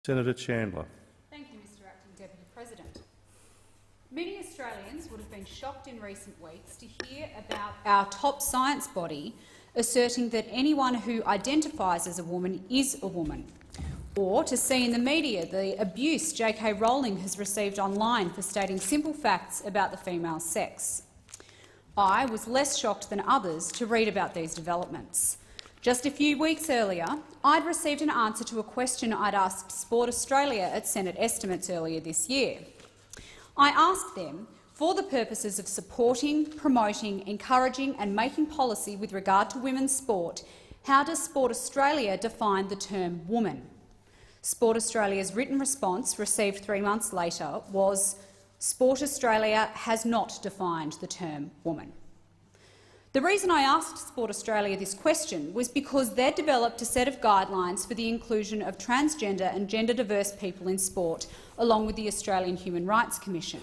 Senator Chandler. Thank you, Mr Acting Deputy President. Many Australians would have been shocked in recent weeks to hear about our top science body asserting that anyone who identifies as a woman is a woman, or to see in the media the abuse J.K. Rowling has received online for stating simple facts about the female sex. I was less shocked than others to read about these developments. Just a few weeks earlier, I'd received an answer to a question I'd asked Sport Australia at Senate estimates earlier this year. I asked them, for the purposes of supporting, promoting, encouraging and making policy with regard to women's sport, how does Sport Australia define the term woman? Sport Australia's written response, received 3 months later, was Sport Australia has not defined the term woman. The reason I asked Sport Australia this question was because they'd developed a set of guidelines for the inclusion of transgender and gender-diverse people in sport, along with the Australian Human Rights Commission.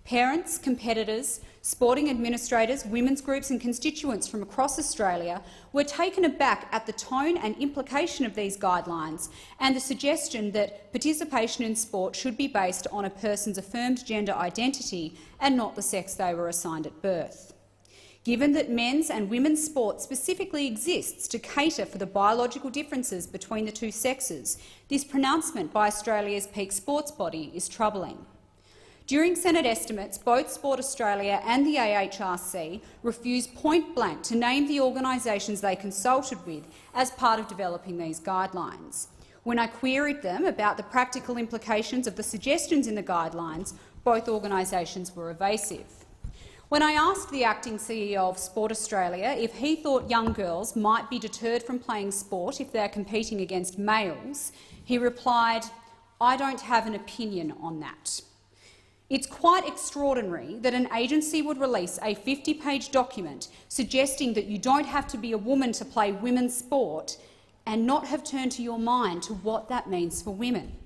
Parents, competitors, sporting administrators, women's groups and constituents from across Australia were taken aback at the tone and implication of these guidelines and the suggestion that participation in sport should be based on a person's affirmed gender identity and not the sex they were assigned at birth. Given that men's and women's sport specifically exists to cater for the biological differences between the two sexes, this pronouncement by Australia's peak sports body is troubling. During Senate estimates, both Sport Australia and the AHRC refused point-blank to name the organisations they consulted with as part of developing these guidelines. When I queried them about the practical implications of the suggestions in the guidelines, both organisations were evasive. When I asked the acting CEO of Sport Australia if he thought young girls might be deterred from playing sport if they are competing against males, he replied, "I don't have an opinion on that." It's quite extraordinary that an agency would release a 50-page document suggesting that you don't have to be a woman to play women's sport and not have turned to your mind to what that means for women.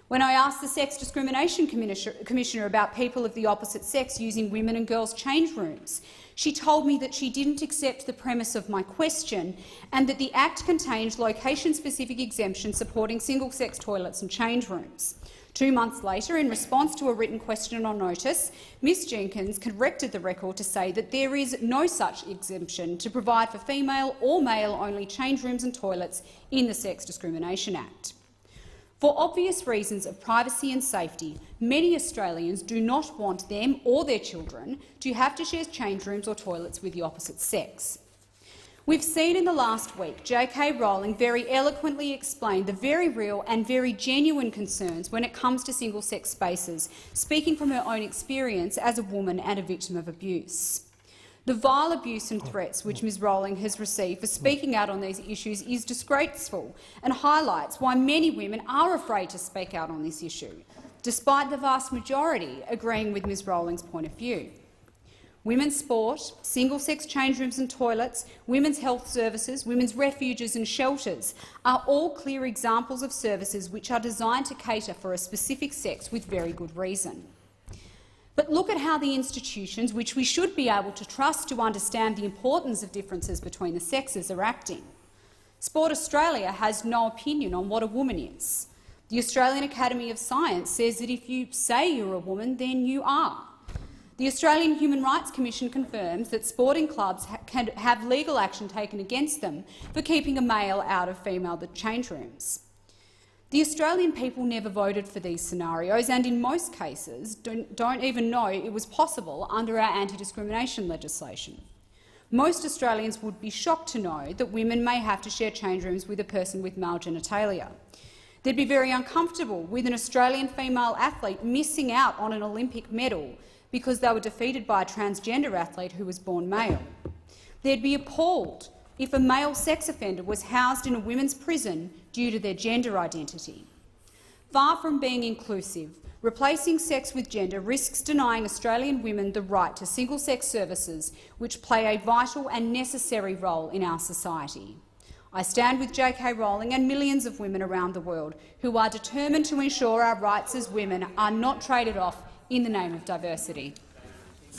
When I asked the Sex Discrimination Commissioner about people of the opposite sex using women and girls' change rooms, she told me that she didn't accept the premise of my question and that the Act contained location-specific exemptions supporting single-sex toilets and change rooms. 2 months later, in response to a written question on notice, Ms Jenkins corrected the record to say that there is no such exemption to provide for female or male-only change rooms and toilets in the Sex Discrimination Act. For obvious reasons of privacy and safety, many Australians do not want them or their children to have to share change rooms or toilets with the opposite sex. We've seen in the last week J.K. Rowling very eloquently explain the very real and very genuine concerns when it comes to single-sex spaces, speaking from her own experience as a woman and a victim of abuse. The vile abuse and threats which Ms Rowling has received for speaking out on these issues is disgraceful and highlights why many women are afraid to speak out on this issue, despite the vast majority agreeing with Ms Rowling's point of view. Women's sport, single-sex change rooms and toilets, women's health services, women's refuges and shelters are all clear examples of services which are designed to cater for a specific sex with very good reason. But look at how the institutions, which we should be able to trust to understand the importance of differences between the sexes, are acting. Sport Australia has no opinion on what a woman is. The Australian Academy of Science says that if you say you're a woman, then you are. The Australian Human Rights Commission confirms that sporting clubs can have legal action taken against them for keeping a male out of female change rooms. The Australian people never voted for these scenarios and, in most cases, don't even know it was possible under our anti-discrimination legislation. Most Australians would be shocked to know that women may have to share change rooms with a person with male genitalia. They'd be very uncomfortable with an Australian female athlete missing out on an Olympic medal because they were defeated by a transgender athlete who was born male. They'd be appalled if a male sex offender was housed in a women's prison due to their gender identity. Far from being inclusive, replacing sex with gender risks denying Australian women the right to single-sex services which play a vital and necessary role in our society. I stand with J.K. Rowling and millions of women around the world who are determined to ensure our rights as women are not traded off in the name of diversity.